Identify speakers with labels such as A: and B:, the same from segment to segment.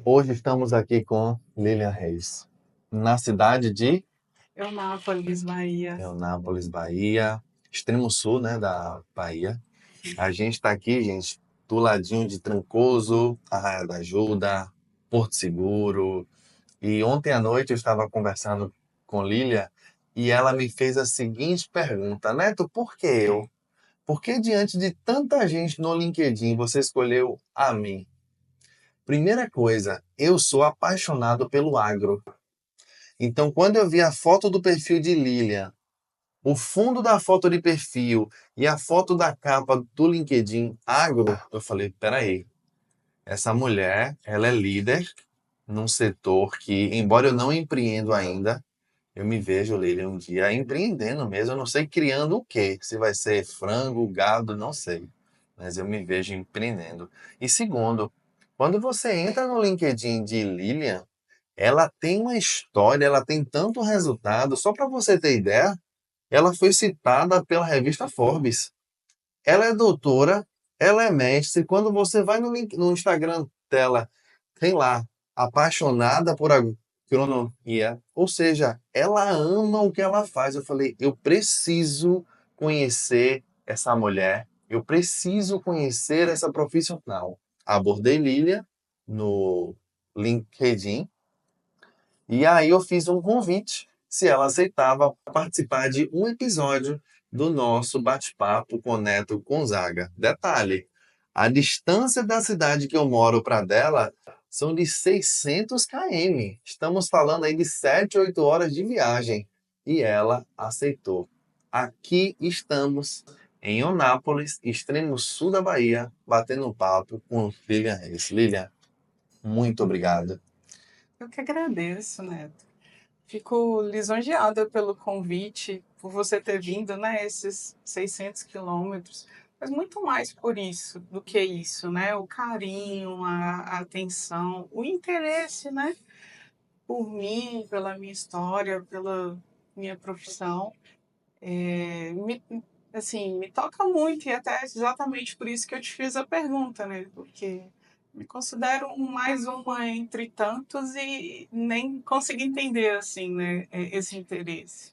A: Hoje estamos aqui com Lilian Reis, na cidade de
B: Eunápolis, Bahia.
A: Eunápolis, Bahia, extremo sul, né, da Bahia. A gente está aqui, gente, do ladinho de Trancoso, Arraial da Ajuda, Porto Seguro. E ontem à noite eu estava conversando com Lilian e ela me fez a seguinte pergunta: Neto, por que eu? Por que diante de tanta gente no LinkedIn você escolheu a mim? Primeira coisa, eu sou apaixonado pelo agro. Então, quando eu vi a foto do perfil de Lilian, o fundo da foto de perfil e a foto da capa do LinkedIn agro, eu falei, peraí, essa mulher, ela é líder num setor que, embora eu não empreendo ainda, eu me vejo, Lilian, um dia empreendendo mesmo. Eu não sei criando o quê. Se vai ser frango, gado, não sei. Mas eu me vejo empreendendo. E segundo, quando você entra no LinkedIn de Lilian, ela tem uma história, ela tem tanto resultado. Só para você ter ideia, ela foi citada pela revista Forbes. Ela é doutora, ela é mestre. Quando você vai no Instagram dela, tem lá, apaixonada por agronomia. Ou seja, ela ama o que ela faz. Eu falei, eu preciso conhecer essa mulher, eu preciso conhecer essa profissional. Abordei Lilia no LinkedIn e aí eu fiz um convite se ela aceitava participar de um episódio do nosso bate-papo com Neto Gonzaga. Detalhe, a distância da cidade que eu moro para dela são de 600 km. Estamos falando aí de 7, 8 horas de viagem. E ela aceitou. Aqui estamos em Onápolis, extremo sul da Bahia, batendo um papo com Lilian Reis. Lilian, muito obrigado.
B: Eu que agradeço, Neto. Fico lisonjeada pelo convite, por você ter vindo, né, esses 600 quilômetros, mas muito mais por isso do que isso, né? O carinho, a atenção, o interesse, né, por mim, pela minha história, pela minha profissão. Assim, me toca muito e até exatamente por isso que eu te fiz a pergunta, né? Porque me considero mais uma entre tantos e nem consegui entender, assim, né, esse interesse.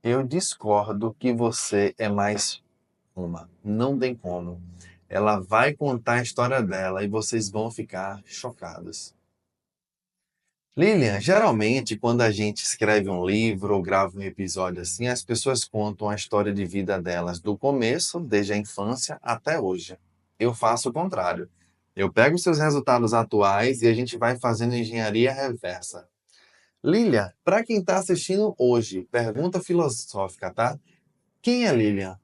A: Eu discordo que você é mais uma. Não tem como. Ela vai contar a história dela e vocês vão ficar chocados. Lilian, geralmente quando a gente escreve um livro ou grava um episódio assim, as pessoas contam a história de vida delas do começo, desde a infância até hoje. Eu faço o contrário. Eu pego seus resultados atuais e a gente vai fazendo engenharia reversa. Lilian, para quem está assistindo hoje, pergunta filosófica, tá? Quem é Lilian?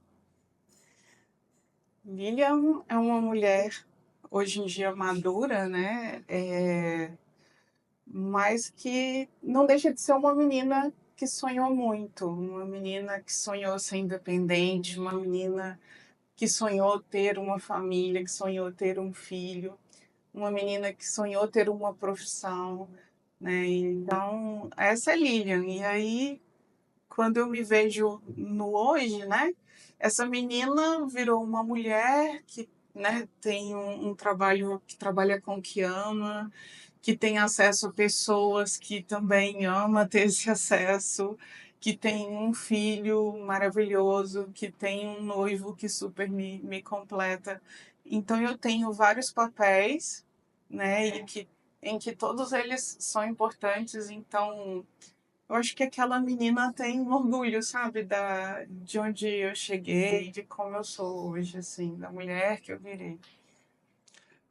B: Lilian é uma mulher, hoje em dia madura, né? Mas que não deixa de ser uma menina que sonhou muito, uma menina que sonhou ser independente, uma menina que sonhou ter uma família, que sonhou ter um filho, uma menina que sonhou ter uma profissão, né? Então, essa é Lilian. E aí, quando eu me vejo no hoje, né? Essa menina virou uma mulher que, né, tem um trabalho, que trabalha com o que ama, que tem acesso a pessoas que também ama ter esse acesso, que tem um filho maravilhoso, que tem um noivo que super me completa. Então eu tenho vários papéis, né, em que todos eles são importantes. Então eu acho que aquela menina tem um orgulho, sabe, de onde eu cheguei, de como eu sou hoje, assim, da mulher que eu virei.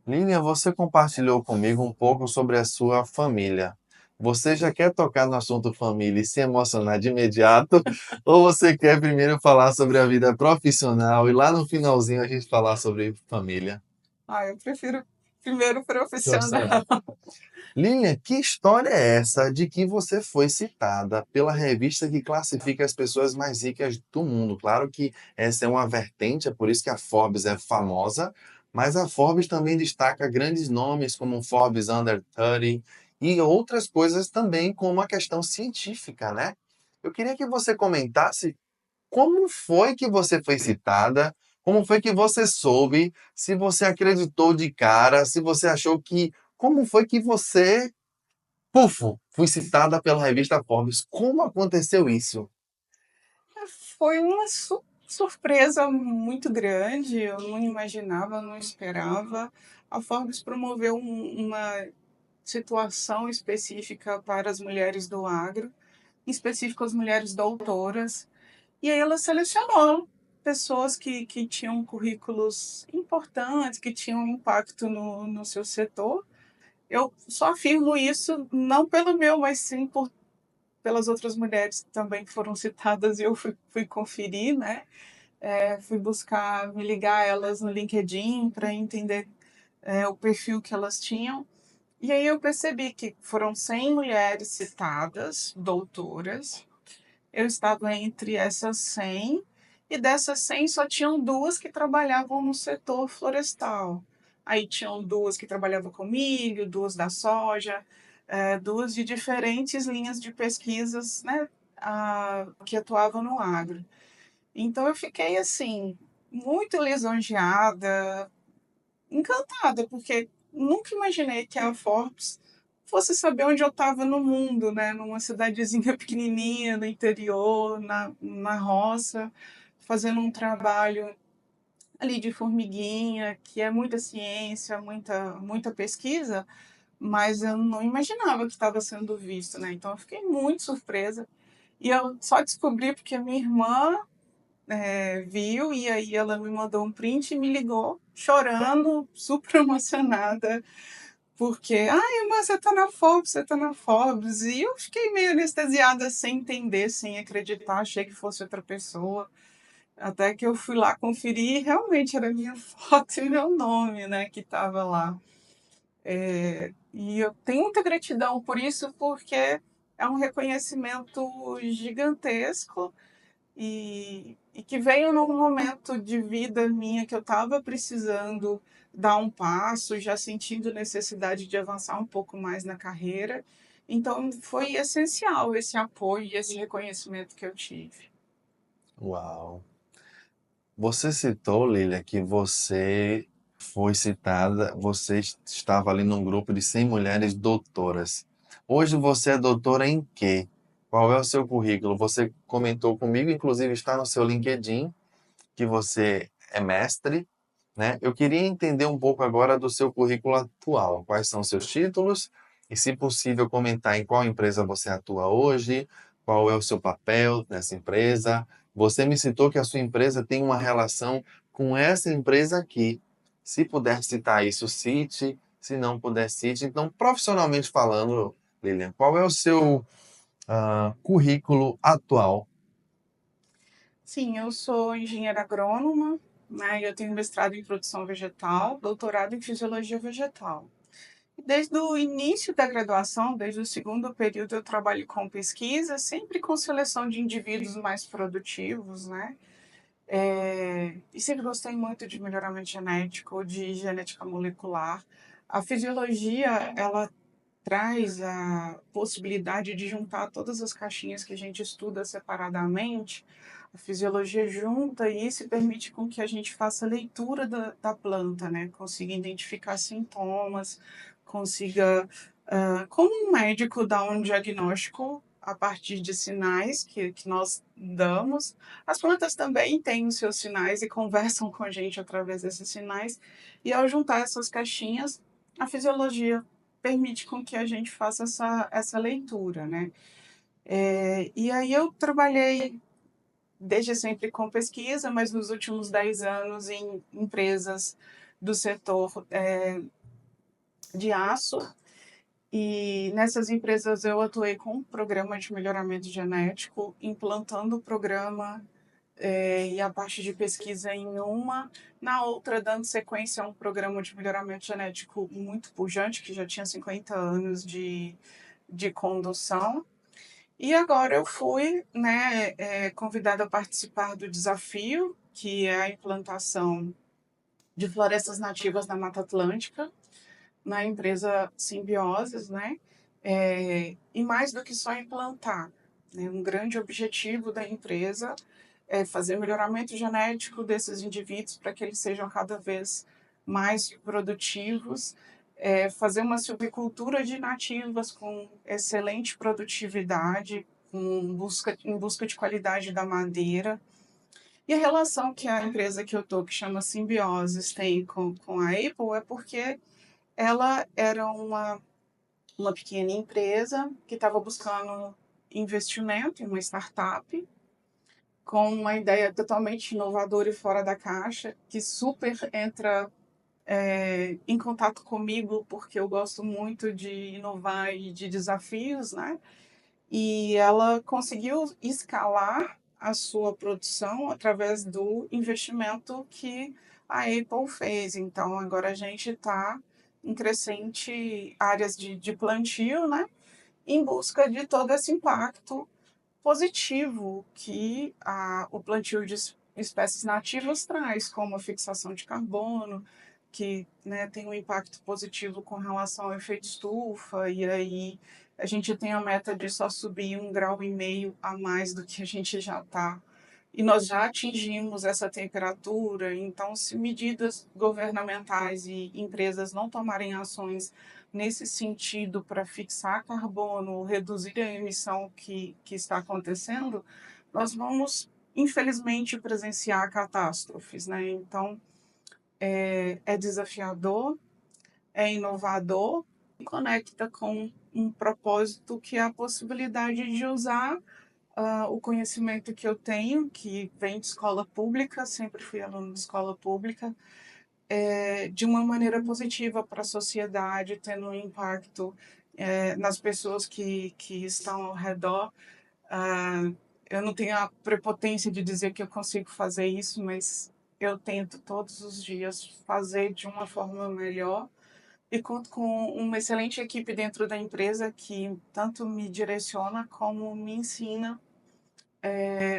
A: Lilian, você compartilhou comigo um pouco sobre a sua família. Você já quer tocar no assunto família e se emocionar de imediato? Ou você quer primeiro falar sobre a vida profissional e lá no finalzinho a gente falar sobre família?
B: Ah, eu prefiro primeiro
A: Profissional.
B: profissional.
A: Lilian, que história é essa de que você foi citada pela revista que classifica as pessoas mais ricas do mundo? Claro que essa é uma vertente, é por isso que a Forbes é famosa, mas a Forbes também destaca grandes nomes como o Forbes Under 30 e outras coisas também, como a questão científica, né? Eu queria que você comentasse como foi que você foi citada, como foi que você soube, se você acreditou de cara, se você achou que como foi que você, fui citada pela revista Forbes? Como aconteceu isso?
B: Foi uma surpresa muito grande, eu não imaginava, não esperava. A Forbes promoveu uma situação específica para as mulheres do agro, em específico as mulheres doutoras, e aí ela selecionou pessoas que tinham currículos importantes, que tinham impacto no seu setor. Eu só afirmo isso não pelo meu, mas sim pelas outras mulheres que também foram citadas e eu fui conferir, né? Fui buscar me ligar a elas no LinkedIn para entender o perfil que elas tinham. E aí eu percebi que foram 100 mulheres citadas, doutoras. Eu estava entre essas 100 e dessas 100 só tinham duas que trabalhavam no setor florestal. Aí tinham duas que trabalhavam com milho, duas da soja, duas de diferentes linhas de pesquisas, né, que atuavam no agro. Então eu fiquei assim, muito lisonjeada, encantada, porque nunca imaginei que a Forbes fosse saber onde eu estava no mundo, né? Numa cidadezinha pequenininha, no interior, na roça, fazendo um trabalho ali de formiguinha, que é muita ciência, muita pesquisa, mas eu não imaginava que estava sendo visto, né? Então eu fiquei muito surpresa. E eu só descobri porque a minha irmã viu e aí ela me mandou um print e me ligou chorando, super emocionada, porque, ai, irmã, você tá na Forbes, você tá na Forbes. E eu fiquei meio anestesiada, sem entender, sem acreditar, achei que fosse outra pessoa. Até que eu fui lá conferir e realmente era minha foto e meu nome, né, que tava lá. E eu tenho muita gratidão por isso, porque é um reconhecimento gigantesco e que veio num momento de vida minha que eu estava precisando dar um passo, já sentindo necessidade de avançar um pouco mais na carreira. Então, foi essencial esse apoio e esse reconhecimento que eu tive.
A: Uau! Você citou, Lilia, que você foi citada, você estava ali num grupo de 100 mulheres doutoras. Hoje você é doutora em quê? Qual é o seu currículo? Você comentou comigo, inclusive está no seu LinkedIn, que você é mestre, né? Eu queria entender um pouco agora do seu currículo atual. Quais são seus títulos? E, se possível, comentar em qual empresa você atua hoje, qual é o seu papel nessa empresa. Você me citou que a sua empresa tem uma relação com essa empresa aqui. Se puder citar isso, cite. Se não puder, cite. Então, profissionalmente falando, Lilian, qual é o seu currículo atual?
B: Sim, eu sou engenheira agrônoma, né? Eu tenho mestrado em produção vegetal, doutorado em fisiologia vegetal. Desde o início da graduação, desde o segundo período, eu trabalho com pesquisa, sempre com seleção de indivíduos mais produtivos, né? E sempre gostei muito de melhoramento genético, de genética molecular. A fisiologia, ela traz a possibilidade de juntar todas as caixinhas que a gente estuda separadamente. A fisiologia junta isso e permite com que a gente faça leitura da planta, né? Consiga identificar sintomas, consiga, como um médico, dar um diagnóstico a partir de sinais que nós damos. As plantas também têm os seus sinais e conversam com a gente através desses sinais. E ao juntar essas caixinhas, a fisiologia permite com que a gente faça essa leitura, né? E aí eu trabalhei desde sempre com pesquisa, mas nos últimos 10 anos em empresas do setor de aço. E nessas empresas eu atuei com um programa de melhoramento genético, implantando o programa e a parte de pesquisa em uma, na outra dando sequência a um programa de melhoramento genético muito pujante, que já tinha 50 anos de condução. E agora eu fui, né, convidada a participar do desafio, que é a implantação de florestas nativas na Mata Atlântica, na empresa Simbioses, né? E mais do que só implantar, né? Um grande objetivo da empresa é fazer melhoramento genético desses indivíduos para que eles sejam cada vez mais produtivos fazer uma silvicultura de nativas com excelente produtividade, em busca de qualidade da madeira. E a relação que a empresa que eu estou, que chama Simbioses, tem com a Apple é porque ela era uma pequena empresa que estava buscando investimento em uma startup com uma ideia totalmente inovadora e fora da caixa, que super entra em contato comigo, porque eu gosto muito de inovar e de desafios, né? E ela conseguiu escalar a sua produção através do investimento que a Apple fez. Então, agora a gente está em crescente áreas de plantio, né? Em busca de todo esse impacto positivo que o plantio de espécies nativas traz, como a fixação de carbono, que, né, tem um impacto positivo com relação ao efeito estufa, e aí a gente tem a meta de só subir 1,5 graus a mais do que a gente já está. E nós já atingimos essa temperatura, então, se medidas governamentais e empresas não tomarem ações nesse sentido para fixar carbono, reduzir a emissão que está acontecendo, nós vamos, infelizmente, presenciar catástrofes, né? Então, é desafiador, é inovador e conecta com um propósito que é a possibilidade de usar o conhecimento que eu tenho, que vem de escola pública, sempre fui aluno de escola pública, de uma maneira positiva para a sociedade, tendo um impacto nas pessoas que estão ao redor. Ah, eu não tenho a prepotência de dizer que eu consigo fazer isso, mas eu tento todos os dias fazer de uma forma melhor e conto com uma excelente equipe dentro da empresa que tanto me direciona como me ensina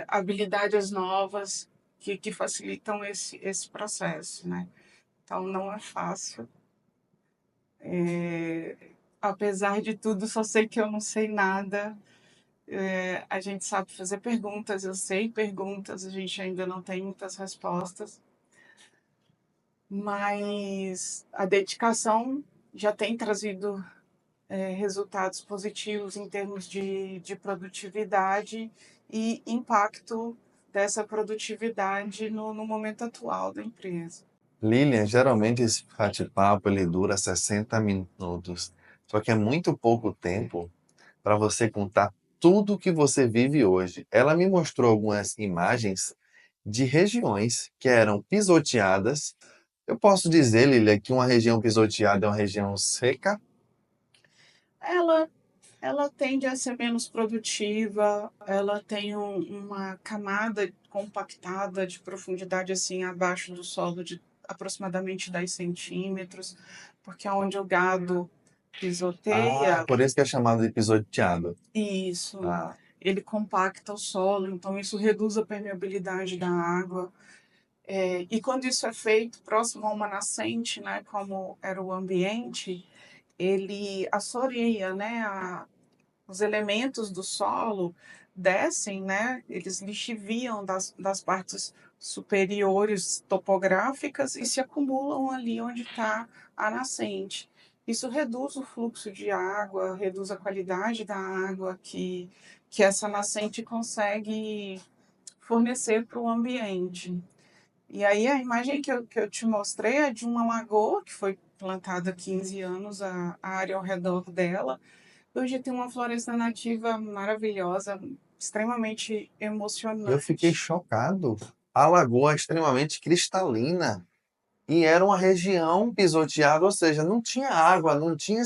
B: habilidades novas que facilitam esse processo, né? Então, não é fácil. Apesar de tudo, só sei que eu não sei nada. A gente sabe fazer perguntas, eu sei perguntas, a gente ainda não tem muitas respostas, mas a dedicação já tem trazido resultados positivos em termos de produtividade e impacto dessa produtividade no momento atual da empresa.
A: Lilian, geralmente esse bate-papo ele dura 60 minutos, só que é muito pouco tempo para você contar tudo que você vive hoje. Ela me mostrou algumas imagens de regiões que eram pisoteadas. Eu posso dizer, Lilian, que uma região pisoteada é uma região seca?
B: Ela ela tende a ser menos produtiva, ela tem uma camada compactada de profundidade assim abaixo do solo de aproximadamente 10 centímetros, porque é onde o gado pisoteia,
A: Por isso que é chamado de pisoteado.
B: isso,
A: Ah,
B: ele compacta o solo, então isso reduz a permeabilidade da água. E quando isso é feito próximo a uma nascente, né, como era o ambiente, ele assoreia, né, os elementos do solo descem, né? Eles lixiviam das partes superiores topográficas e se acumulam ali onde está a nascente. Isso reduz o fluxo de água, reduz a qualidade da água que essa nascente consegue fornecer para o ambiente. E aí a imagem que eu te mostrei é de uma lagoa que foi plantada há 15 anos, a área ao redor dela, hoje tem uma floresta nativa maravilhosa, extremamente
A: eu fiquei
B: emocionante.
A: chocado. A lagoa é extremamente cristalina e era uma região pisoteada, ou seja, não tinha água, não tinha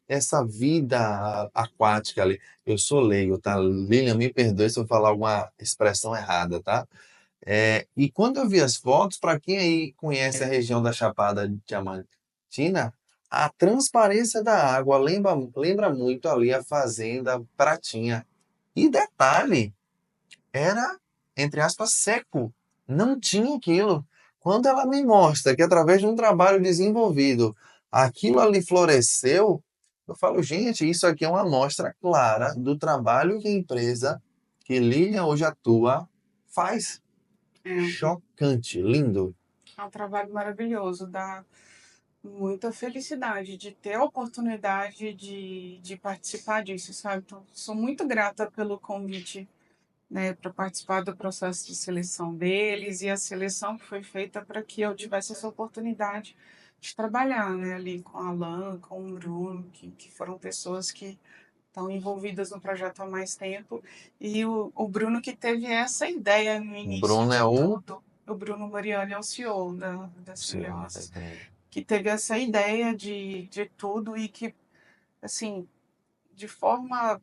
A: essa vida aquática ali. Eu sou leigo, tá? Lilian, me perdoe se eu falar alguma expressão errada, tá? E quando eu vi as fotos, para quem aí conhece a região da Chapada Diamantina, a transparência da água lembra muito ali a Fazenda Pratinha. E detalhe, era, entre aspas, seco. Não tinha aquilo. Quando ela me mostra que através de um trabalho desenvolvido, aquilo ali floresceu, eu falo, gente, isso aqui é uma amostra clara do trabalho que a empresa que Lilian hoje atua faz.
B: É,
A: Chocante, lindo.
B: é um trabalho maravilhoso. muita felicidade de ter a oportunidade de participar disso, sabe? Então, sou muito grata pelo convite, né, para participar do processo de seleção deles e a seleção que foi feita para que eu tivesse essa oportunidade de trabalhar, né, ali com a Alan, com o Bruno, que foram pessoas que estão envolvidas no projeto há mais tempo, e o Bruno que teve essa ideia no início
A: Bruno é
B: de
A: o
B: tudo. O Bruno Mariani é o CEO da
A: senhor.
B: Cinemas, que teve essa ideia de tudo e que, assim, de forma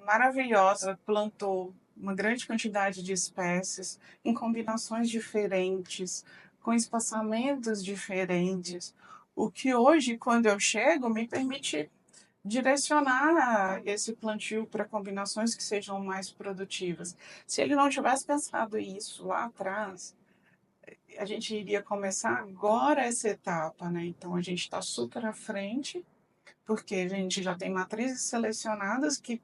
B: maravilhosa, plantou uma grande quantidade de espécies em combinações diferentes, com espaçamentos diferentes, o que hoje, quando eu chego, me permite direcionar esse plantio para combinações que sejam mais produtivas. Se ele não tivesse pensado isso lá atrás, a gente iria começar agora essa etapa, né? Então a gente está super à frente, porque a gente já tem matrizes selecionadas que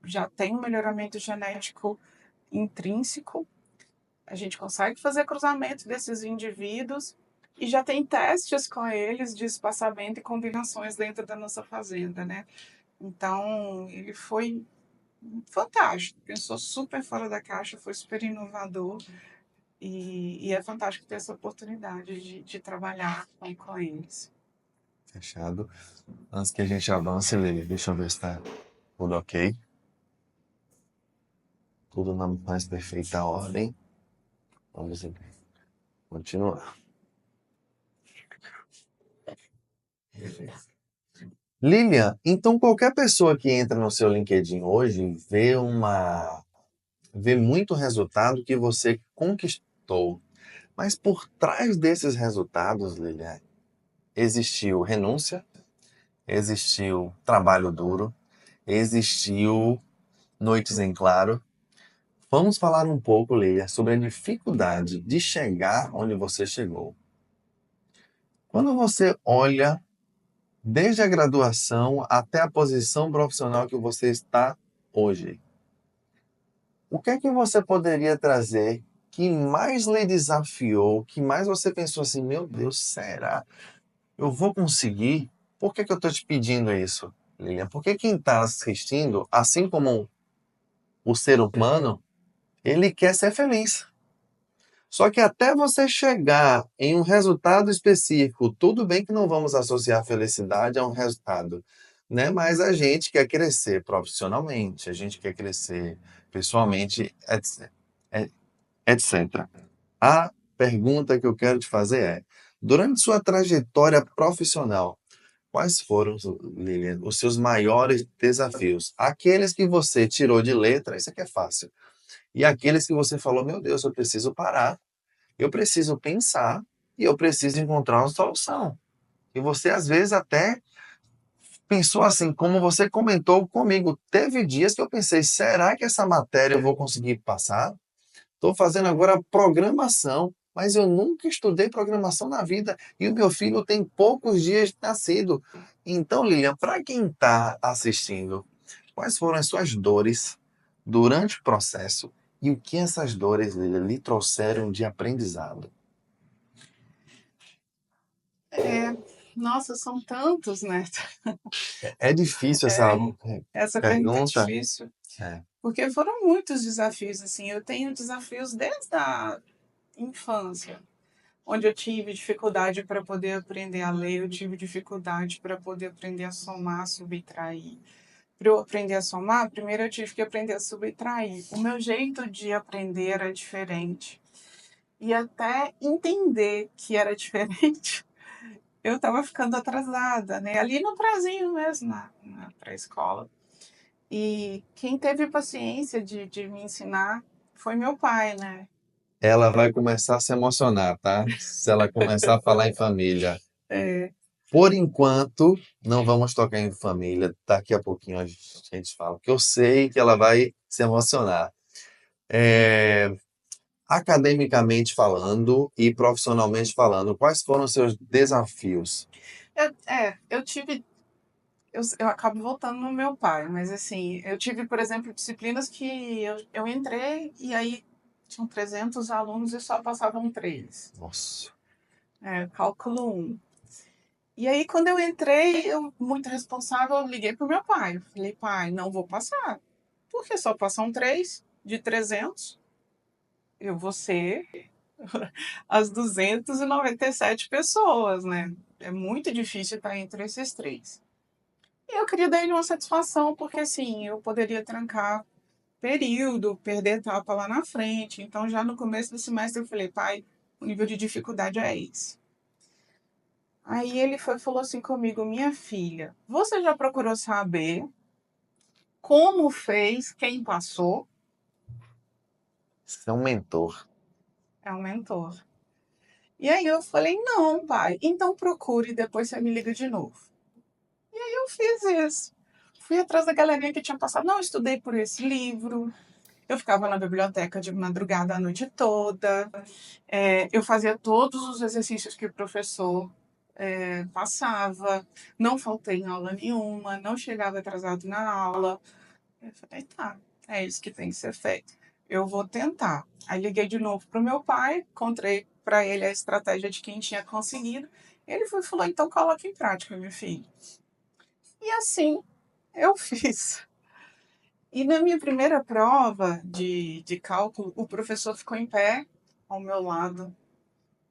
B: já tem um melhoramento genético intrínseco, a gente consegue fazer cruzamento desses indivíduos e já tem testes com eles de espaçamento e combinações dentro da nossa fazenda, né? Então, ele foi fantástico, pensou super fora da caixa, foi super inovador e é fantástico ter essa oportunidade de trabalhar com eles.
A: Fechado. Antes que a gente avance, Lili, deixa eu ver se tá tudo ok. Tudo na mais perfeita ordem. Vamos continuar. Lilian, então qualquer pessoa que entra no seu LinkedIn hoje vê muito resultado que você conquistou. Mas por trás desses resultados, Lilian, existiu renúncia, existiu trabalho duro, existiu noites em claro. Vamos falar um pouco, Lilian, sobre a dificuldade de chegar onde você chegou. Quando você olha desde a graduação até a posição profissional que você está hoje, o que é que você poderia trazer que mais lhe desafiou, que mais você pensou assim, meu Deus, será? Eu vou conseguir? Por que que eu estou te pedindo isso, Lilian? Porque quem está assistindo, assim como o ser humano, ele quer ser feliz. Só que até você chegar em um resultado específico, tudo bem que não vamos associar felicidade a um resultado, né? Mas a gente quer crescer profissionalmente, a gente quer crescer pessoalmente, etc. A pergunta que eu quero te fazer é: durante sua trajetória profissional, quais foram, Lilian, os seus maiores desafios? Aqueles que você tirou de letra, isso aqui é fácil. E aqueles que você falou, meu Deus, eu preciso parar, eu preciso pensar e eu preciso encontrar uma solução. E você, às vezes, até pensou assim, como você comentou comigo, teve dias que eu pensei, será que essa matéria eu vou conseguir passar? Estou fazendo agora programação, mas eu nunca estudei programação na vida e o meu filho tem poucos dias de nascido. Então, Lilian, para quem está assistindo, quais foram as suas dores durante o processo e o que essas dores, Lilian, lhe trouxeram de aprendizado?
B: É, nossa, são tantos, né?
A: É difícil essa
B: É, essa pergunta é
A: pergunta?
B: difícil,
A: É.
B: porque foram muitos desafios, assim. Eu tenho desafios desde a infância, onde eu tive dificuldade para poder aprender a ler, eu tive dificuldade para poder aprender a somar, subtrair. Para eu aprender a somar, primeiro eu tive que aprender a subtrair. O meu jeito de aprender era diferente. E até entender que era diferente, eu estava ficando atrasada, né? Ali no prazinho mesmo, na pré-escola. E quem teve paciência de me ensinar foi meu pai, né?
A: Ela vai começar a se emocionar, tá? Se ela começar a falar em família.
B: É,
A: Por enquanto, não vamos tocar em família. Daqui a pouquinho a gente fala, porque eu sei que ela vai se emocionar. É, academicamente falando e profissionalmente falando, quais foram os seus desafios?
B: eu tive. Eu acabo voltando no meu pai, mas assim, eu tive, por exemplo, disciplinas que eu entrei e aí tinham 300 alunos e só passavam 3.
A: Nossa,
B: Cálculo 1. E aí, quando eu entrei, eu, muito responsável, eu liguei pro meu pai. Eu falei, pai, não vou passar. Porque só passam 3 de 300. Eu vou ser as 297 pessoas, né? É muito difícil estar entre esses 3. E eu queria dar ele uma satisfação, porque assim, eu poderia trancar período, perder etapa lá na frente. Então, já no começo do semestre, eu falei, pai, o nível de dificuldade é esse. Aí ele falou assim comigo, minha filha, você já procurou saber como fez quem passou?
A: Seu mentor.
B: É um mentor. E aí eu falei, não, pai, então procure e depois você me liga de novo. E aí eu fiz isso. Fui atrás da galerinha que tinha passado. Não, eu estudei por esse livro. Eu ficava na biblioteca de madrugada a noite toda. Eu fazia todos os exercícios que o professor passava. Não faltei em aula nenhuma. Não chegava atrasado na aula. Eu falei, tá, é isso que tem que ser feito. Eu vou tentar. Aí liguei de novo para o meu pai, contei para ele a estratégia de quem tinha conseguido. Ele foi, falou, então coloque em prática, meu filho. E assim eu fiz. E na minha primeira prova de cálculo, o professor ficou em pé ao meu lado,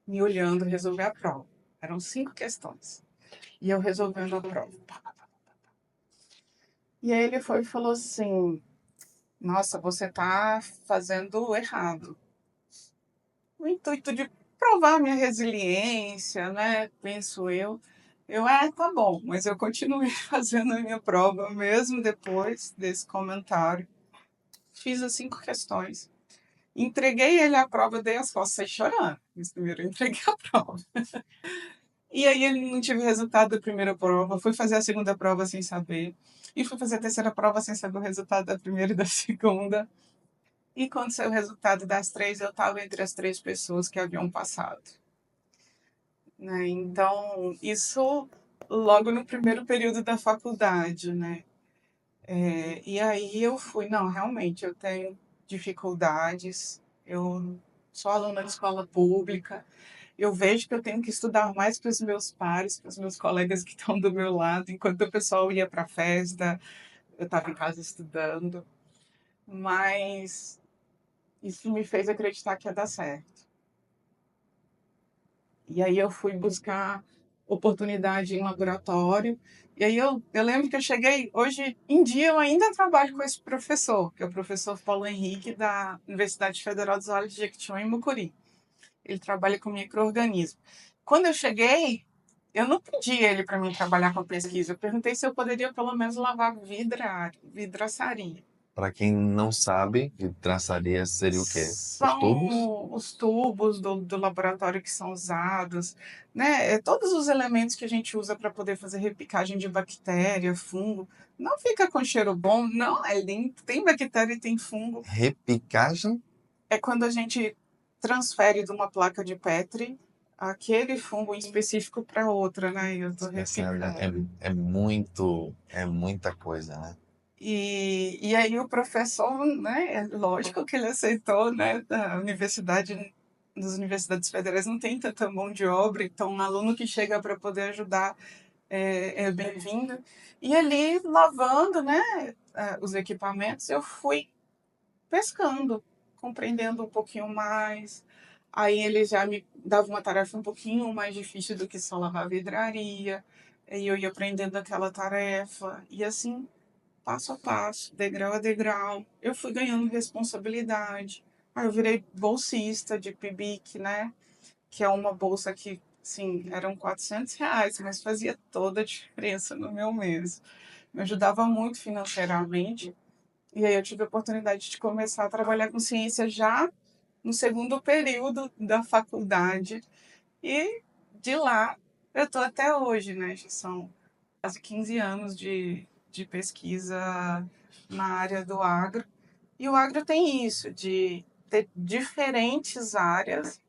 B: me olhando resolver a prova. Eram 5 questões. E eu resolvendo a prova. E aí ele foi e falou assim: nossa, você está fazendo errado. O intuito de provar minha resiliência, né? Penso eu. Tá bom, mas eu continuei fazendo a minha prova mesmo depois desse comentário. Fiz as 5 questões. Entreguei ele a prova, dei as costas, saí chorando. Mas primeiro eu entreguei a prova. E aí ele não tive o resultado da primeira prova, fui fazer a segunda prova sem saber. E fui fazer a terceira prova sem saber o resultado da primeira e da segunda. E quando saiu o resultado das 3, eu estava entre as 3 pessoas que haviam passado. Né? Então, isso logo no primeiro período da faculdade, né? E aí eu fui, não, realmente, eu tenho dificuldades, eu sou aluna de escola pública, eu vejo que eu tenho que estudar mais para os meus pares, para os meus colegas que estão do meu lado, enquanto o pessoal ia para a festa, eu estava em casa estudando, mas isso me fez acreditar que ia dar certo. E aí eu fui buscar oportunidade em laboratório. E aí eu lembro que eu cheguei, hoje em dia eu ainda trabalho com esse professor, que é o professor Paulo Henrique da Universidade Federal dos Vales de Jequitinhonha em Mucuri. Ele trabalha com micro-organismos. Quando eu cheguei, eu não pedi ele para mim trabalhar com pesquisa. Eu perguntei se eu poderia pelo menos lavar vidraçaria.
A: Para quem não sabe, vidraçaria seria o quê? Os tubos?
B: São os tubos do laboratório que são usados, né? Todos os elementos que a gente usa para poder fazer repicagem de bactéria, fungo. Não fica com cheiro bom, não é limpo. Tem bactéria e tem fungo.
A: Repicagem?
B: É quando a gente transfere de uma placa de Petri aquele fungo em específico para outra, né? Eu estou
A: Essa
B: repicando.
A: é muita coisa, né?
B: E aí o professor, né, é lógico que ele aceitou, né, das universidades federais não tem tanta mão de obra, então um aluno que chega para poder ajudar é bem-vindo. E ali, lavando, né, os equipamentos, eu fui pescando, compreendendo um pouquinho mais. Aí ele já me dava uma tarefa um pouquinho mais difícil do que só lavar a vidraria, e eu ia aprendendo aquela tarefa, e assim passo a passo, degrau a degrau, eu fui ganhando responsabilidade. Aí eu virei bolsista de PIBIC, né? Que é uma bolsa que, sim, eram R$ 400, mas fazia toda a diferença no meu mês. Me ajudava muito financeiramente. E aí eu tive a oportunidade de começar a trabalhar com ciência já no segundo período da faculdade. E de lá eu estou até hoje, né? Já são quase 15 anos de pesquisa na área do agro. E o agro tem isso, de ter diferentes áreas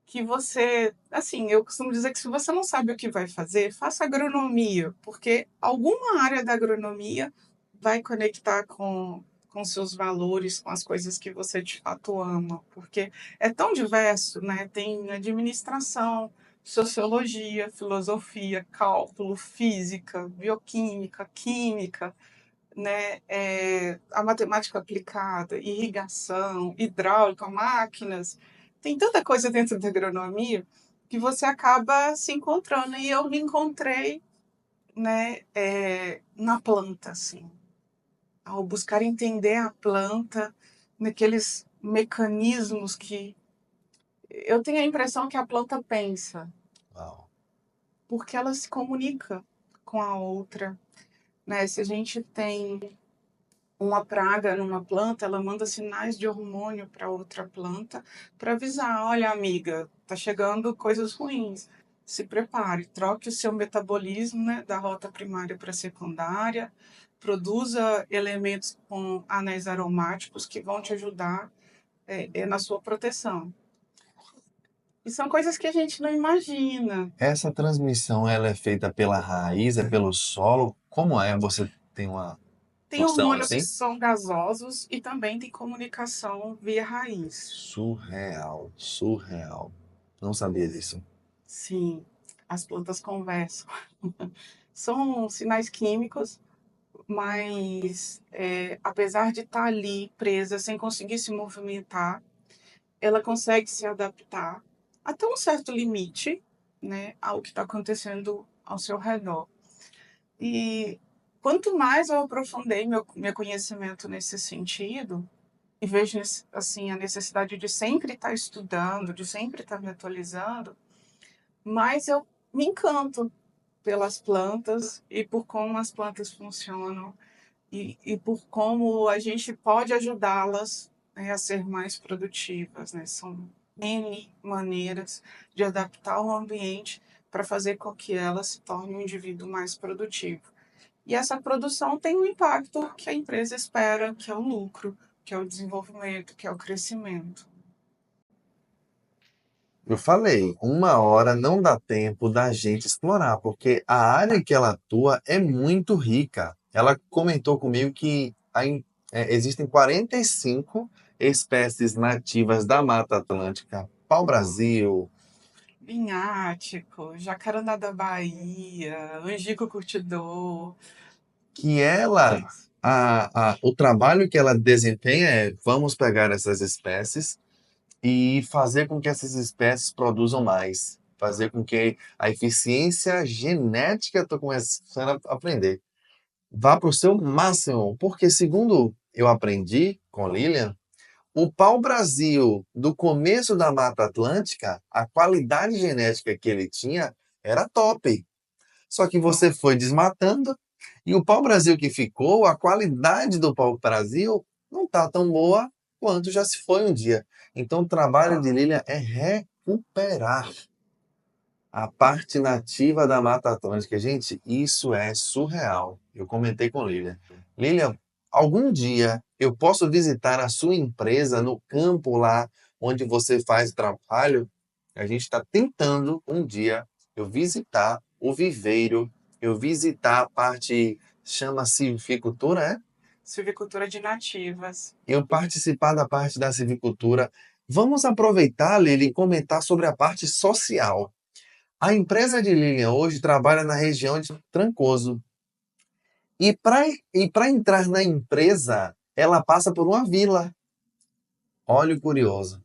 B: que você. Assim, eu costumo dizer que se você não sabe o que vai fazer, faça agronomia, porque alguma área da agronomia vai conectar com seus valores, com as coisas que você de fato ama, porque é tão diverso, né? Tem administração, sociologia, filosofia, cálculo, física, bioquímica, química, né, a matemática aplicada, irrigação, hidráulica, máquinas. Tem tanta coisa dentro da agronomia que você acaba se encontrando. E eu me encontrei, né, na planta, assim, ao buscar entender a planta, naqueles mecanismos que eu tenho a impressão que a planta pensa,
A: Uau.
B: porque ela se comunica com a outra, né? Se a gente tem uma praga numa planta, ela manda sinais de hormônio para outra planta para avisar: olha, amiga, tá chegando coisas ruins. Se prepare, troque o seu metabolismo, né, da rota primária para secundária, produza elementos com anéis aromáticos que vão te ajudar na sua proteção. E são coisas que a gente não imagina.
A: Essa transmissão, ela é feita pela raiz, é pelo solo? Como é? Você tem uma
B: Tem
A: noção
B: hormônios que
A: assim?
B: são gasosos e também tem comunicação via raiz.
A: Surreal, surreal. Não sabia disso.
B: Sim, as plantas conversam. São sinais químicos, mas apesar de estar ali presa, sem conseguir se movimentar, ela consegue se adaptar até um certo limite, né, ao que está acontecendo ao seu redor. E quanto mais eu aprofundei meu conhecimento nesse sentido, e vejo assim a necessidade de sempre estar estudando, de sempre estar me atualizando, mais eu me encanto pelas plantas e por como as plantas funcionam e por como a gente pode ajudá-las, né, a ser mais produtivas, né? São N maneiras de adaptar o ambiente para fazer com que ela se torne um indivíduo mais produtivo. E essa produção tem um impacto que a empresa espera, que é o lucro, que é o desenvolvimento, que é o crescimento.
A: Eu falei, uma hora não dá tempo da gente explorar, porque a área que ela atua é muito rica. Ela comentou comigo que existem 45 espécies nativas da Mata Atlântica, pau-brasil,
B: Vinhático, jacarandá da Bahia, angico curtidor.
A: que ela, o trabalho que ela desempenha é, vamos pegar essas espécies e fazer com que essas espécies produzam mais, fazer com que a eficiência genética, estou começando a aprender, vá para o seu máximo, porque segundo eu aprendi com Lilian, o pau-brasil do começo da Mata Atlântica, a qualidade genética que ele tinha era top. Só que você foi desmatando e o pau-brasil que ficou, a qualidade do pau-brasil não está tão boa quanto já se foi um dia. Então o trabalho de Lilian é recuperar a parte nativa da Mata Atlântica. Gente, isso é surreal. Eu comentei com Lilian. Lilian, algum dia eu posso visitar a sua empresa no campo lá onde você faz trabalho? A gente está tentando um dia eu visitar o viveiro, eu visitar a parte, chama silvicultura, é?
B: Silvicultura de nativas.
A: Eu participar da parte da silvicultura. Vamos aproveitar, Lili, e comentar sobre a parte social. A empresa de Lilian hoje trabalha na região de Trancoso. E para entrar na empresa, ela passa por uma vila. Olha o curioso.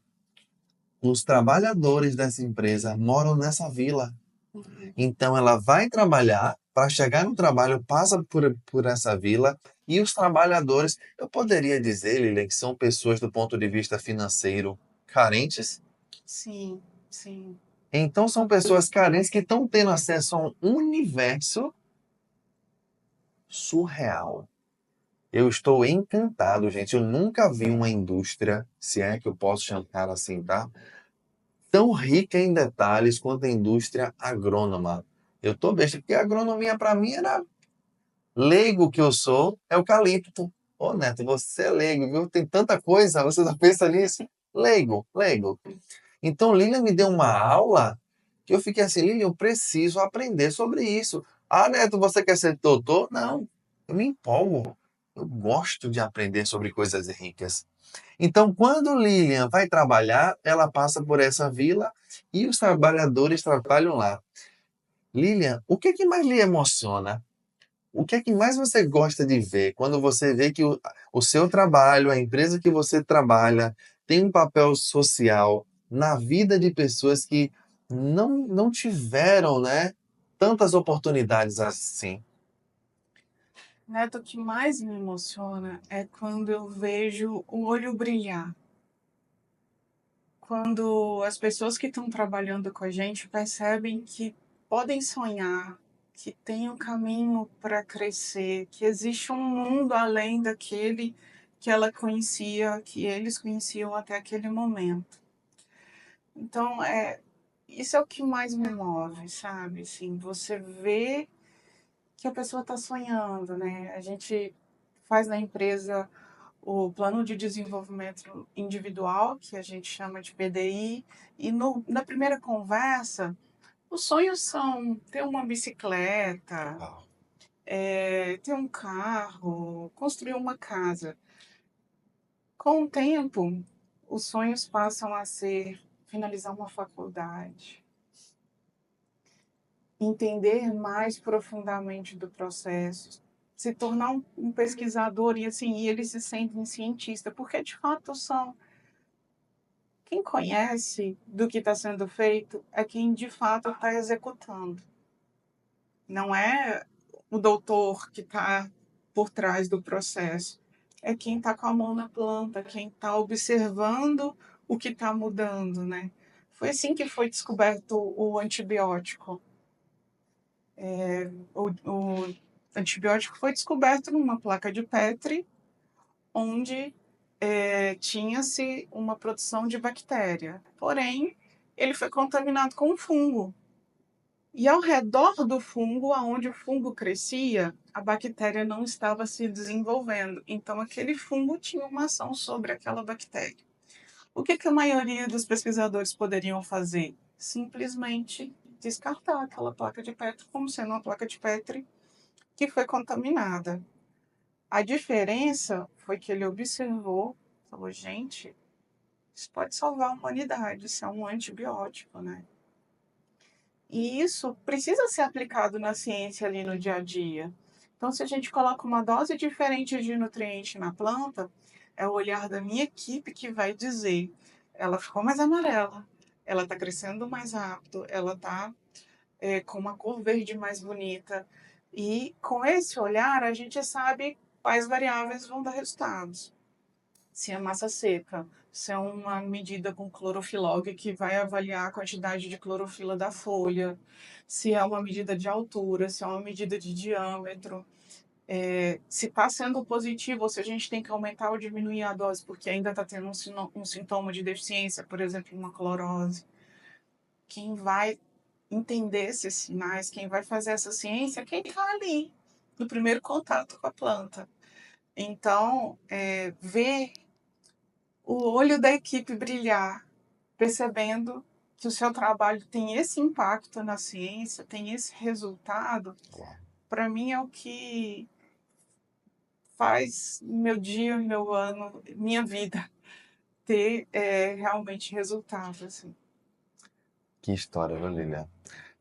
A: Os trabalhadores dessa empresa moram nessa vila.
B: Uhum.
A: Então ela vai trabalhar, para chegar no trabalho, passa por essa vila, e os trabalhadores, eu poderia dizer, Lilian, que são pessoas do ponto de vista financeiro carentes.
B: Sim, sim.
A: Então são pessoas carentes que estão tendo acesso a um universo surreal. Eu estou encantado, gente. Eu nunca vi uma indústria, se é que eu posso chamar assim, tá? Tão rica em detalhes quanto a indústria agrônoma. Eu tô besta, porque a agronomia para mim era leigo que eu sou, é eucalipto. Ô, Neto, você é leigo, viu? Tem tanta coisa, você não pensa nisso? Leigo, leigo. Então, Lilian me deu uma aula que eu fiquei assim, Lilian, eu preciso aprender sobre isso. Ah, Neto, você quer ser doutor? Não, eu me empolgo. Eu gosto de aprender sobre coisas ricas. Então, quando Lilian vai trabalhar, ela passa por essa vila e os trabalhadores trabalham lá. Lilian, o que é que mais lhe emociona? O que é que mais você gosta de ver quando você vê que o seu trabalho, a empresa que você trabalha, tem um papel social na vida de pessoas que não tiveram, né, tantas oportunidades assim?
B: Neto, o que mais me emociona é quando eu vejo o olho brilhar. Quando as pessoas que estão trabalhando com a gente percebem que podem sonhar, que tem um caminho para crescer, que existe um mundo além daquele que ela conhecia, que eles conheciam até aquele momento. Então, isso é o que mais me move, sabe? Assim, você vê que a pessoa está sonhando, né? A gente faz na empresa o plano de desenvolvimento individual, que a gente chama de PDI, e na primeira conversa, os sonhos são ter uma bicicleta,
A: Uau.
B: ter um carro, construir uma casa. Com o tempo, os sonhos passam a ser finalizar uma faculdade, entender mais profundamente do processo, se tornar um pesquisador e assim, e eles se sentem cientistas, porque de fato são. Quem conhece do que está sendo feito é quem de fato está executando. Não é o doutor que está por trás do processo. É quem está com a mão na planta, quem está observando o que está mudando, né? Foi assim que foi descoberto o antibiótico. O antibiótico foi descoberto numa placa de Petri, onde tinha-se uma produção de bactéria. Porém, ele foi contaminado com um fungo. E ao redor do fungo, aonde o fungo crescia, a bactéria não estava se desenvolvendo. Então, aquele fungo tinha uma ação sobre aquela bactéria. O que a maioria dos pesquisadores poderiam fazer? Simplesmente descartar aquela placa de Petri como sendo uma placa de Petri que foi contaminada. A diferença foi que ele observou, falou, gente, isso pode salvar a humanidade, isso é um antibiótico, né? E isso precisa ser aplicado na ciência ali no dia a dia. Então, se a gente coloca uma dose diferente de nutriente na planta, é o olhar da minha equipe que vai dizer: ela ficou mais amarela, ela está crescendo mais rápido, ela está com uma cor verde mais bonita. E com esse olhar, a gente sabe quais variáveis vão dar resultados. Se é massa seca, se é uma medida com clorofilog que vai avaliar a quantidade de clorofila da folha, se é uma medida de altura, se é uma medida de diâmetro, se está sendo positivo ou se a gente tem que aumentar ou diminuir a dose porque ainda está tendo um sintoma de deficiência, por exemplo, uma clorose. Quem vai entender esses sinais, quem vai fazer essa ciência, é quem está ali, no primeiro contato com a planta. Então, ver o olho da equipe brilhar, percebendo que o seu trabalho tem esse impacto na ciência, tem esse resultado, para mim é o que faz meu dia, meu ano, minha vida ter realmente resultado. Assim.
A: Que história, viu, Lilian?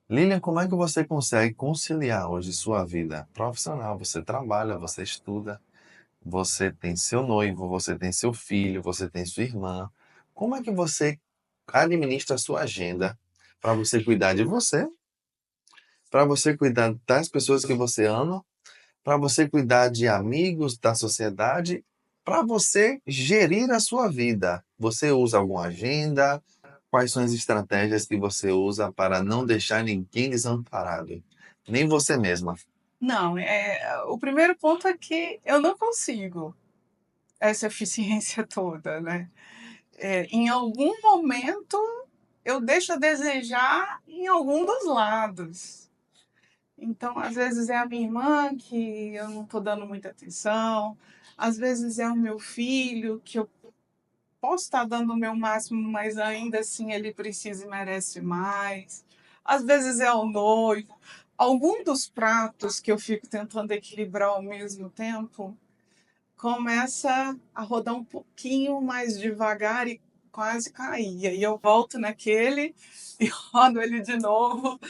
A: Lilian, como é que você consegue conciliar hoje sua vida profissional? Você trabalha, você estuda, você tem seu noivo, você tem seu filho, você tem sua irmã. Como é que você administra a sua agenda para você cuidar de você, para você cuidar das pessoas que você ama, para você cuidar de amigos, da sociedade, para você gerir a sua vida? Você usa alguma agenda? Quais são as estratégias que você usa para não deixar ninguém desamparado? Nem você mesma.
B: Não, o primeiro ponto é que eu não consigo essa eficiência toda, né? Em algum momento eu deixo a desejar em algum dos lados. Então, às vezes é a minha irmã que eu não estou dando muita atenção, às vezes é o meu filho que eu posso estar dando o meu máximo, mas ainda assim ele precisa e merece mais. Às vezes é o noivo. Algum dos pratos que eu fico tentando equilibrar ao mesmo tempo começa a rodar um pouquinho mais devagar e quase cair. E aí eu volto naquele e rodo ele de novo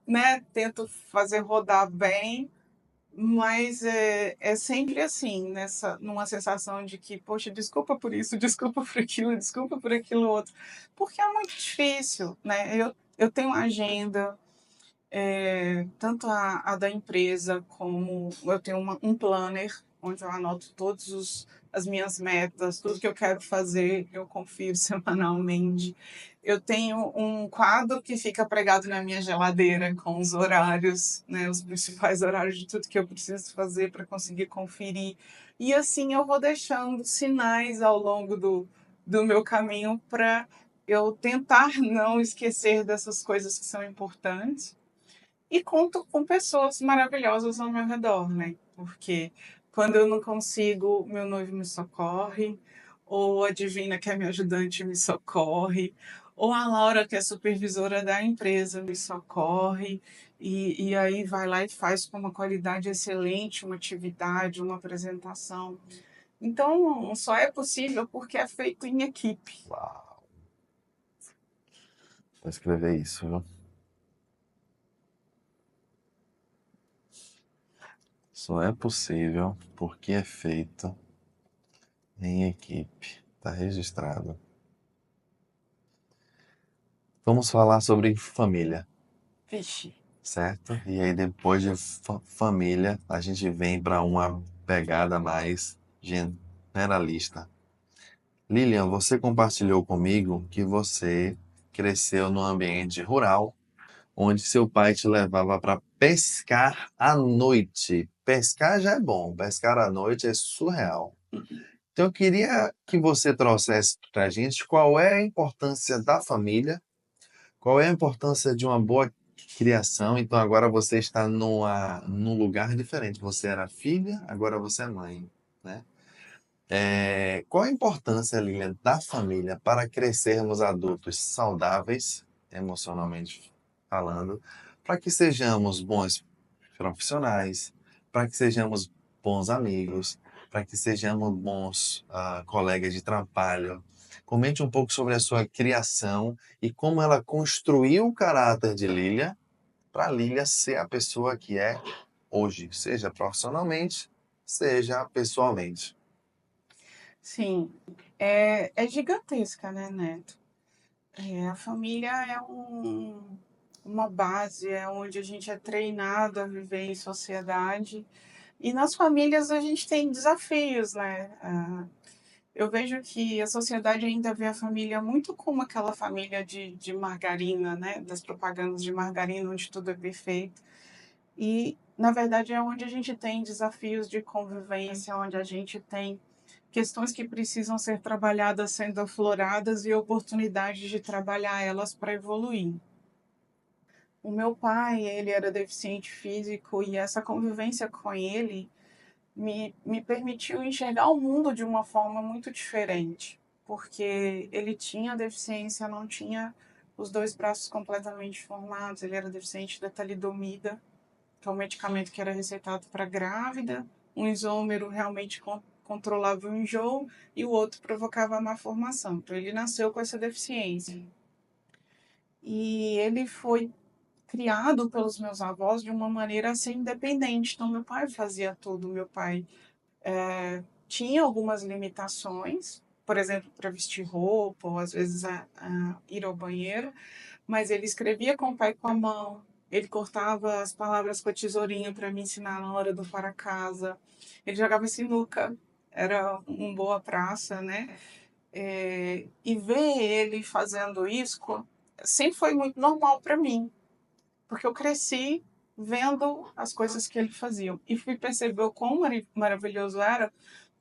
B: né, tento fazer rodar bem, mas é sempre assim, numa sensação de que, poxa, desculpa por isso, desculpa por aquilo, desculpa por aquilo outro, porque é muito difícil, né? Eu tenho uma agenda, tanto a da empresa, como eu tenho um planner, onde eu anoto as minhas metas, tudo que eu quero fazer, eu confiro semanalmente. Eu tenho um quadro que fica pregado na minha geladeira com os horários, né, os principais horários de tudo que eu preciso fazer para conseguir conferir. E assim eu vou deixando sinais ao longo do meu caminho para eu tentar não esquecer dessas coisas que são importantes e conto com pessoas maravilhosas ao meu redor, né? Porque quando eu não consigo, meu noivo me socorre, ou a Divina, que é minha ajudante, me socorre, ou a Laura, que é supervisora da empresa, me socorre, e aí vai lá e faz com uma qualidade excelente uma atividade, uma apresentação. Então, só é possível porque é feito em equipe.
A: Uau. Vou escrever isso, viu? Só é possível porque é feito em equipe. Tá registrado. Vamos falar sobre família,
B: Vixe.
A: certo? E aí depois de família, a gente vem para uma pegada mais generalista. Lilian, você compartilhou comigo que você cresceu num ambiente rural, onde seu pai te levava para pescar à noite. Pescar já é bom, pescar à noite é surreal. Então eu queria que você trouxesse para a gente qual é a importância da família, qual é a importância de uma boa criação. Então agora você está num lugar diferente. Você era filha, agora você é mãe, né? Qual a importância, Lilian, da família para crescermos adultos saudáveis, emocionalmente falando, para que sejamos bons profissionais, para que sejamos bons amigos, para que sejamos bons colegas de trabalho? Comente um pouco sobre a sua criação e como ela construiu o caráter de Lilian para Lilian ser a pessoa que é hoje, seja profissionalmente, seja pessoalmente.
B: Sim, é gigantesca, né, Neto? A família é uma base, é onde a gente é treinado a viver em sociedade. E nas famílias a gente tem desafios, né? Eu vejo que a sociedade ainda vê a família muito como aquela família de margarina, né? Das propagandas de margarina, onde tudo é perfeito. E, na verdade, é onde a gente tem desafios de convivência, onde a gente tem questões que precisam ser trabalhadas sendo afloradas e oportunidades de trabalhar elas para evoluir. O meu pai, ele era deficiente físico e essa convivência com ele me permitiu enxergar o mundo de uma forma muito diferente, porque ele tinha deficiência, não tinha os dois braços completamente formados, ele era deficiente da talidomida, que é um medicamento que era receitado para grávida, um isômero realmente controlava o enjoo e o outro provocava a malformação. Então ele nasceu com essa deficiência. E ele foi criado pelos meus avós de uma maneira a ser independente. Então meu pai fazia tudo, meu pai tinha algumas limitações, por exemplo, para vestir roupa, ou às vezes a ir ao banheiro, mas ele escrevia com o pai com a mão, ele cortava as palavras com a tesourinha para me ensinar na hora do para casa, ele jogava sinuca, era uma boa praça, né? E ver ele fazendo isso sempre foi muito normal para mim, porque eu cresci vendo as coisas que ele fazia e fui perceber o quão maravilhoso era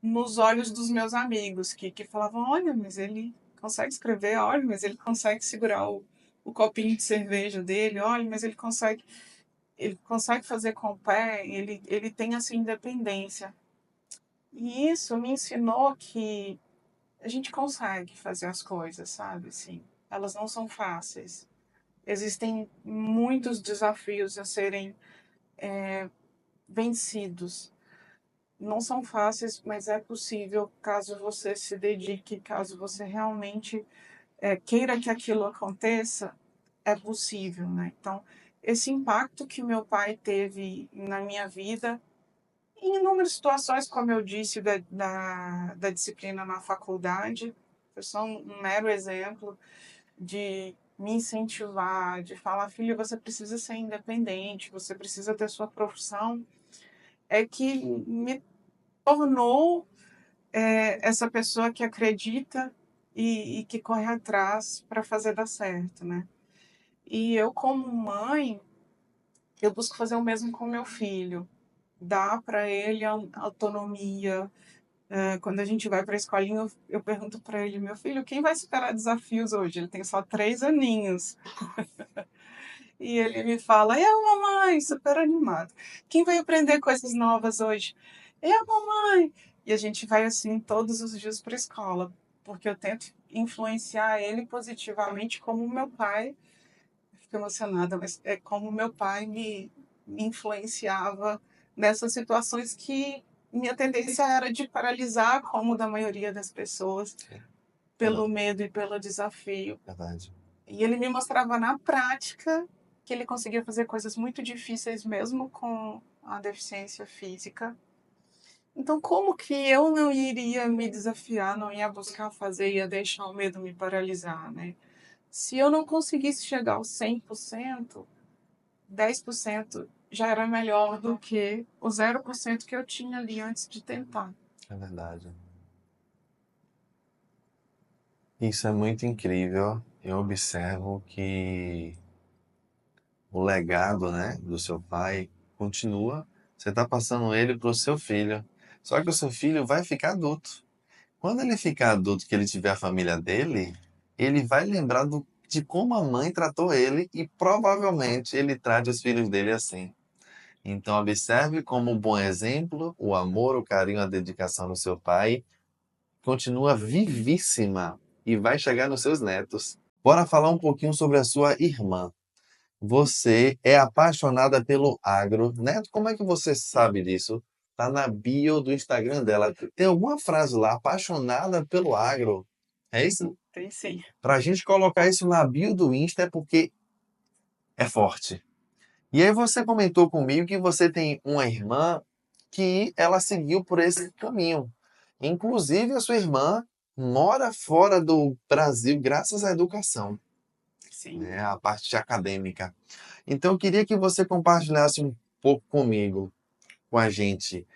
B: nos olhos dos meus amigos, que falavam: olha, mas ele consegue escrever, olha, mas ele consegue segurar o copinho de cerveja dele, olha, mas ele consegue fazer com o pé, ele tem essa independência. E isso me ensinou que a gente consegue fazer as coisas, sabe? Assim, elas não são fáceis. Existem muitos desafios a serem vencidos. não são fáceis, mas é possível caso você se dedique, caso você realmente queira que aquilo aconteça, é possível, né? Então, esse impacto que meu pai teve na minha vida, em inúmeras situações, como eu disse, da disciplina na faculdade, foi só um mero exemplo de me incentivar, de falar, filho, você precisa ser independente, você precisa ter sua profissão, é que me tornou essa pessoa que acredita e que corre atrás para fazer dar certo, né? E eu, como mãe, eu busco fazer o mesmo com meu filho, dar para ele a autonomia. Quando a gente vai para a escolinha, eu pergunto para ele, meu filho, quem vai superar desafios hoje? Ele tem só 3 aninhos. E ele me fala, eu, mamãe, super animado. Quem vai aprender coisas novas hoje? Eu, mamãe. E a gente vai assim todos os dias para a escola, porque eu tento influenciar ele positivamente como meu pai, fico emocionada, mas é como meu pai me influenciava nessas situações que minha tendência era de paralisar, como da maioria das pessoas,
A: Sim.
B: pelo medo e pelo desafio.
A: Verdade.
B: E ele me mostrava na prática que ele conseguia fazer coisas muito difíceis mesmo com a deficiência física. Então, como que eu não iria me desafiar, não ia buscar fazer, ia deixar o medo me paralisar, né? Se eu não conseguisse chegar aos 100%, 10% já era melhor do que o 0% que eu tinha ali antes de tentar.
A: É verdade. Isso é muito incrível. Eu observo que o legado, né, do seu pai continua. Você está passando ele para o seu filho. Só que o seu filho vai ficar adulto. Quando ele ficar adulto, que ele tiver a família dele, ele vai lembrar de como a mãe tratou ele e provavelmente ele trate os filhos dele assim. Então, observe como um bom exemplo o amor, o carinho, a dedicação do seu pai continua vivíssima e vai chegar nos seus netos. Bora falar um pouquinho sobre a sua irmã. Você é apaixonada pelo agro. Neto, como é que você sabe disso? Tá na bio do Instagram dela. Tem alguma frase lá, apaixonada pelo agro. É isso?
B: Tem sim.
A: Pra gente colocar isso na bio do Insta é porque é forte. E aí você comentou comigo que você tem uma irmã que ela seguiu por esse caminho. Inclusive, a sua irmã mora fora do Brasil graças à educação,
B: Sim.
A: né? A parte acadêmica. Então, eu queria que você compartilhasse um pouco comigo, com a gente,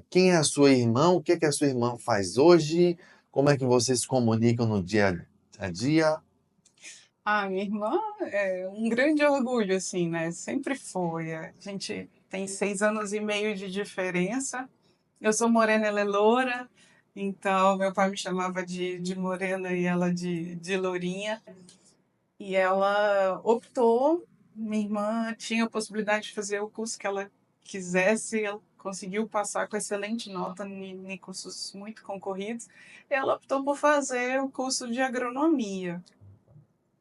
A: quem é a sua irmã, o que é que a sua irmã faz hoje, como é que vocês se comunicam no dia a dia.
B: Minha irmã é um grande orgulho, assim, né? Sempre foi. A gente tem 6 anos e meio de diferença. Eu sou morena, ela é loura. Então, meu pai me chamava de morena e ela de lourinha. E ela optou, minha irmã tinha a possibilidade de fazer o curso que ela quisesse, ela conseguiu passar com excelente nota em cursos muito concorridos. Ela optou por fazer o curso de agronomia.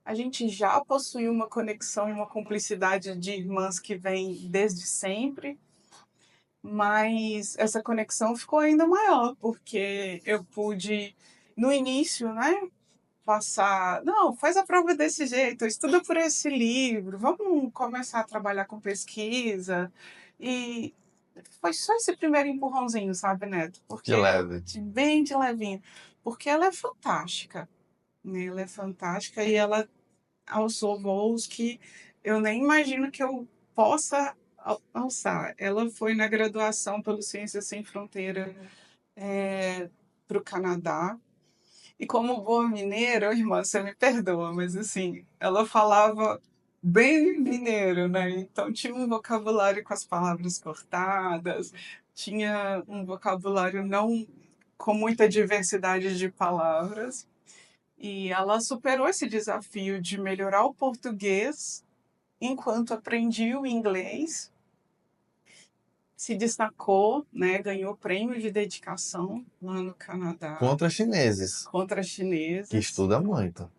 B: A gente já possui uma conexão e uma cumplicidade de irmãs que vem desde sempre, mas essa conexão ficou ainda maior, porque eu pude, no início, né, passar, não, faz a prova desse jeito, estuda por esse livro, vamos começar a trabalhar com pesquisa. E foi só esse primeiro empurrãozinho, sabe, Neto?
A: Que
B: Porque,
A: leve.
B: bem de levinho, porque ela é fantástica, né? Ela é fantástica e ela alçou voos que eu nem imagino que eu possa alçar. Ela foi na graduação pelo Ciências Sem Fronteira para o Canadá. E como boa mineira, irmã, você me perdoa, mas assim, ela falava bem mineiro, né? Então tinha um vocabulário com as palavras cortadas, tinha um vocabulário não com muita diversidade de palavras. E ela superou esse desafio de melhorar o português enquanto aprendia o inglês, se destacou, né, ganhou prêmio de dedicação lá no Canadá
A: Contra chineses,
B: contra
A: que
B: chineses.
A: estuda muito.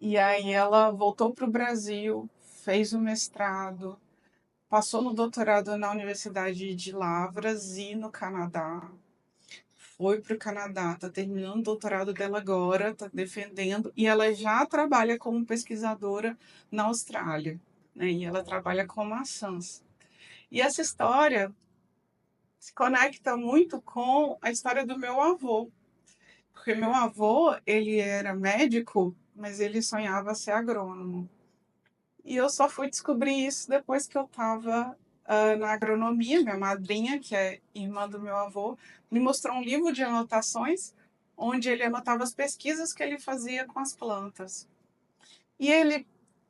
B: E aí ela voltou para o Brasil, fez o mestrado, passou no doutorado na Universidade de Lavras e no Canadá. Foi para o Canadá, está terminando o doutorado dela agora, está defendendo, e ela já trabalha como pesquisadora na Austrália, né? E ela trabalha com maçãs. E essa história se conecta muito com a história do meu avô, porque meu avô, ele era médico, mas ele sonhava ser agrônomo. E eu só fui descobrir isso depois que eu estava na agronomia. Minha madrinha, que é irmã do meu avô, me mostrou um livro de anotações onde ele anotava as pesquisas que ele fazia com as plantas. E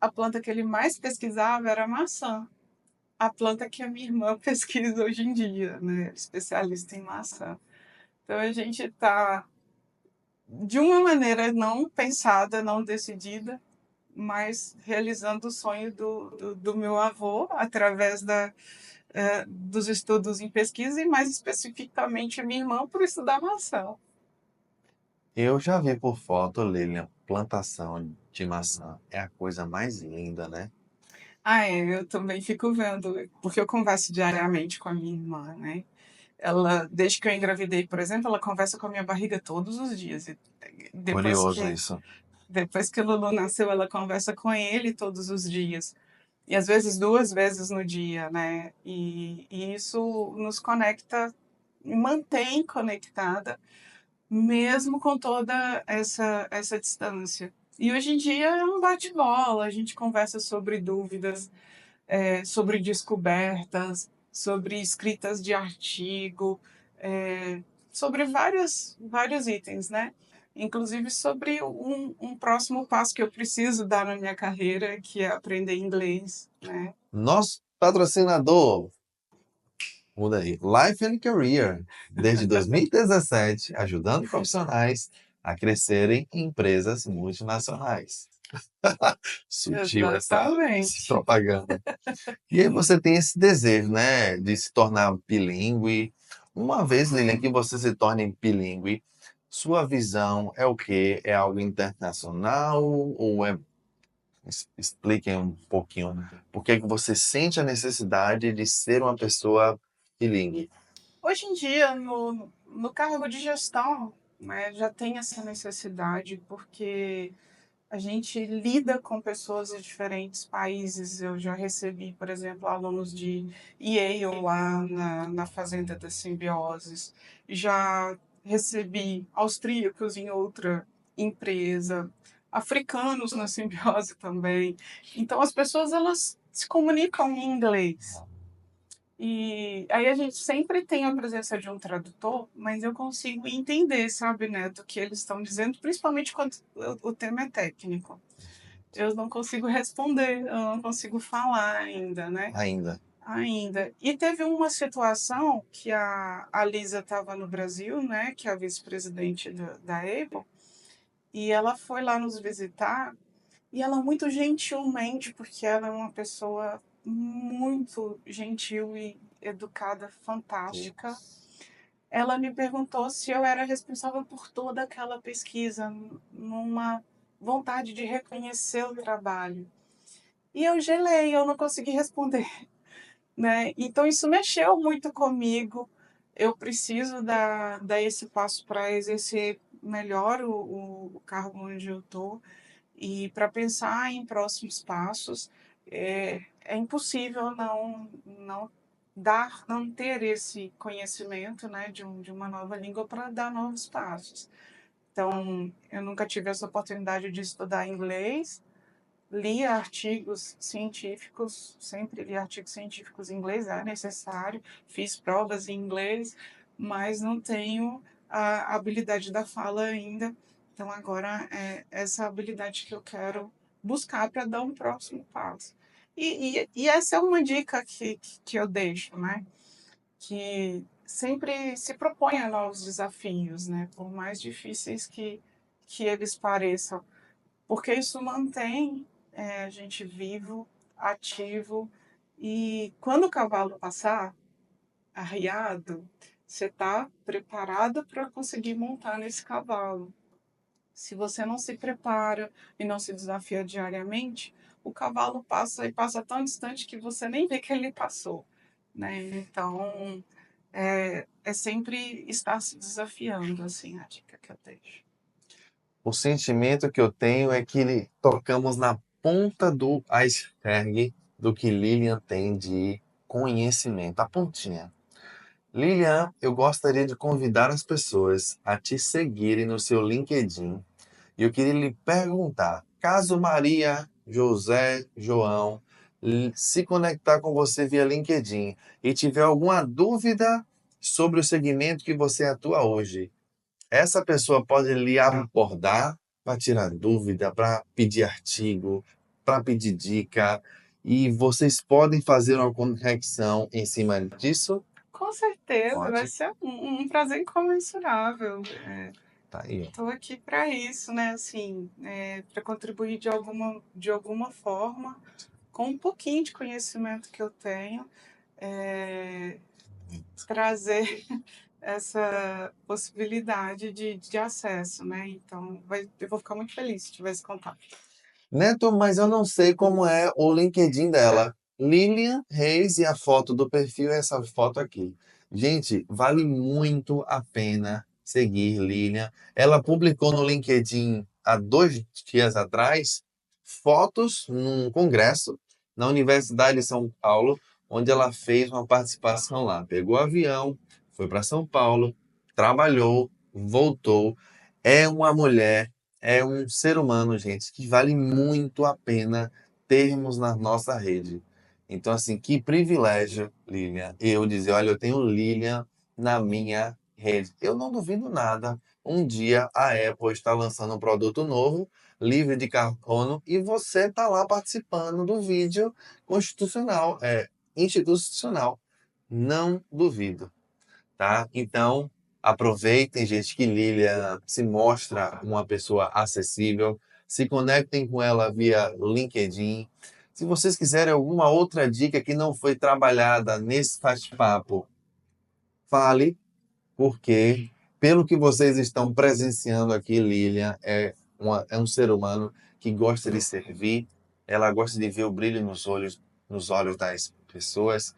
B: a planta que ele mais pesquisava era a maçã, a planta que a minha irmã pesquisa hoje em dia, né? Especialista em maçã. Então a gente está de uma maneira não pensada, não decidida, mas realizando o sonho do meu avô através dos estudos em pesquisa e mais especificamente a minha irmã por estudar maçã.
A: Eu já vi por foto, Lilian, plantação de maçã. É a coisa mais linda, né?
B: Ah, é, eu também fico vendo, porque eu converso diariamente com a minha irmã, né? Ela, desde que eu engravidei, por exemplo, ela conversa com a minha barriga todos os dias. E depois
A: Curioso
B: que,
A: isso.
B: depois que o Lulu nasceu, ela conversa com ele todos os dias. E às vezes 2 vezes no dia, né? E isso nos conecta, mantém conectada, mesmo com toda essa distância. E hoje em dia é um bate-bola, a gente conversa sobre dúvidas, sobre descobertas, sobre escritas de artigo, sobre vários itens, né? Inclusive sobre um próximo passo que eu preciso dar na minha carreira, que é aprender inglês, né?
A: Nosso patrocinador, muda aí, Life and Career, desde 2017, ajudando profissionais a crescerem em empresas multinacionais. Sutil essa
B: Exatamente.
A: propaganda. E aí você tem esse desejo, né, de se tornar bilíngue. Uma vez, Lilian, que você se torne bilíngue, sua visão é o quê? É algo internacional ou é... Expliquem um pouquinho. Por que que você sente a necessidade de ser uma pessoa bilíngue?
B: Hoje em dia, no cargo de gestão, né, já tem essa necessidade, porque a gente lida com pessoas de diferentes países. Eu já recebi, por exemplo, alunos de Yale lá na Fazenda das Simbioses. Já recebi austríacos em outra empresa, africanos na simbiose também. Então, as pessoas elas se comunicam em inglês. E aí a gente sempre tem a presença de um tradutor, mas eu consigo entender, sabe, né, do que eles estão dizendo, principalmente quando o tema é técnico. Eu não consigo responder, eu não consigo falar ainda, né?
A: Ainda.
B: Ainda. E teve uma situação que a Lisa estava no Brasil, né, que é a vice-presidente da Apple, e ela foi lá nos visitar, e ela muito gentilmente, porque ela é uma pessoa muito gentil e educada, fantástica, ela me perguntou se eu era responsável por toda aquela pesquisa, numa vontade de reconhecer o trabalho. E eu gelei, eu não consegui responder, né? Então isso mexeu muito comigo. Eu preciso dar esse passo para exercer melhor o cargo onde eu estou e para pensar em próximos passos. É impossível não ter esse conhecimento, né, de uma nova língua para dar novos passos. Então, eu nunca tive essa oportunidade de estudar inglês. Li artigos científicos, sempre li artigos científicos em inglês, é necessário. Fiz provas em inglês, mas não tenho a habilidade da fala ainda. Então, agora é essa habilidade que eu quero buscar para dar um próximo passo. E essa é uma dica que eu deixo, né? Que sempre se propõe a novos desafios, né? Por mais difíceis que eles pareçam, porque isso mantém a gente vivo, ativo, e quando o cavalo passar arriado, você está preparado para conseguir montar nesse cavalo. Se você não se prepara e não se desafia diariamente, o cavalo passa e passa tão distante que você nem vê que ele passou, né? Então, é sempre estar se desafiando, assim, a dica que eu deixo.
A: O sentimento que eu tenho é que tocamos na ponta do iceberg do que Lilian tem de conhecimento, a pontinha. Lilian, eu gostaria de convidar as pessoas a te seguirem no seu LinkedIn. E eu queria lhe perguntar, caso Maria, José, João se conectar com você via LinkedIn e tiver alguma dúvida sobre o segmento que você atua hoje, essa pessoa pode lhe abordar para tirar dúvida, para pedir artigo, para pedir dica, e vocês podem fazer uma conexão em cima disso?
B: Com certeza, vai
A: Pode.
B: ser um prazer incomensurável.
A: Tá aí, ó.
B: Estou aqui para isso, né? Assim, para contribuir de alguma forma, com um pouquinho de conhecimento que eu tenho, trazer essa possibilidade de acesso, né? Então, eu vou ficar muito feliz se tiver esse contato.
A: Neto, mas eu não sei como é o LinkedIn dela. Lilian Reis e a foto do perfil é essa foto aqui. Gente, vale muito a pena seguir Lilian. Ela publicou no LinkedIn há 2 dias atrás fotos num congresso na Universidade de São Paulo, onde ela fez uma participação lá. Pegou avião, foi para São Paulo, trabalhou, voltou. É uma mulher, é um ser humano, gente, que vale muito a pena termos na nossa rede. Então, assim, que privilégio, Lilian, eu dizer, olha, eu tenho Lilian na minha rede. Eu não duvido nada. Um dia a Apple está lançando um produto novo, livre de carbono, e você está lá participando do vídeo institucional. Não duvido, tá? Então, aproveitem, gente, que Lilian se mostra uma pessoa acessível. Se conectem com ela via LinkedIn. Se vocês quiserem alguma outra dica que não foi trabalhada nesse bate-papo, fale, porque, pelo que vocês estão presenciando aqui, Lilian é um ser humano que gosta de servir, ela gosta de ver o brilho nos olhos das pessoas.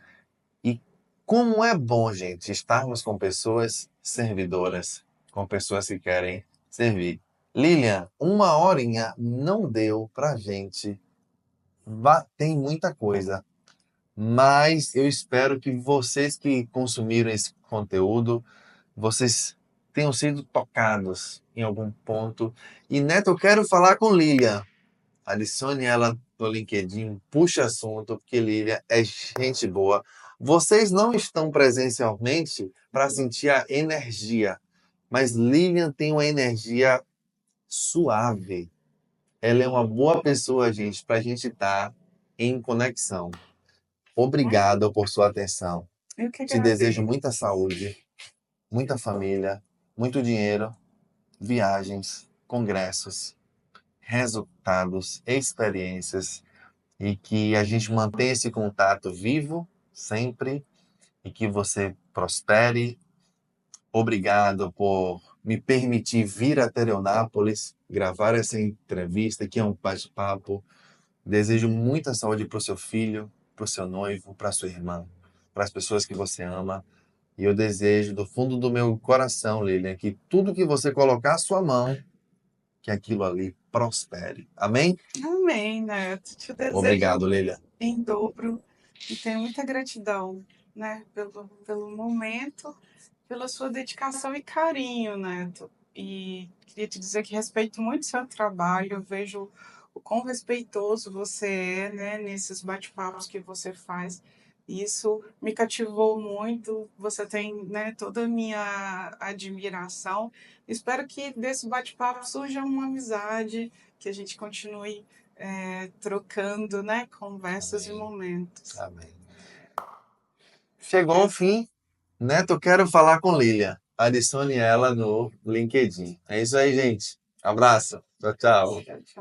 A: E como é bom, gente, estarmos com pessoas servidoras, com pessoas que querem servir. Lilian, uma horinha não deu pra gente. Tem muita coisa, mas eu espero que vocês que consumiram esse conteúdo, vocês tenham sido tocados em algum ponto. E, Neto, eu quero falar com Lilian. Adicione ela no LinkedIn, puxa assunto, porque Lilian é gente boa. Vocês não estão presencialmente para sentir a energia, mas Lilian tem uma energia suave. Ela é uma boa pessoa, gente, para a gente estar em conexão. Obrigado por sua atenção.
B: Eu que
A: Te desejo
B: agradeço.
A: muita saúde, muita família, muito dinheiro, viagens, congressos, resultados, experiências, e que a gente mantenha esse contato vivo sempre e que você prospere. Obrigado por me permitir vir a Tereonápolis, gravar essa entrevista, que é um bate-papo. Desejo muita saúde para o seu filho, para o seu noivo, para a sua irmã, para as pessoas que você ama. E eu desejo do fundo do meu coração, Lilian, que tudo que você colocar a sua mão, que aquilo ali prospere. Amém?
B: Amém, Neto. Te desejo
A: Obrigado, Lilian.
B: em dobro e tenho muita gratidão, né, pelo momento, pela sua dedicação e carinho, Neto. E queria te dizer que respeito muito seu trabalho, eu vejo o quão respeitoso você é, né, nesses bate-papos que você faz. E isso me cativou muito. Você tem, né, toda a minha admiração. Espero que desse bate-papo surja uma amizade, que a gente continue trocando, né, conversas e
A: Amém.
B: momentos.
A: Amém. Chegou ao fim. Neto, eu quero falar com Lilian. Adicione ela no LinkedIn. É isso aí, gente. Abraço. Tchau, tchau.
B: Tchau, tchau.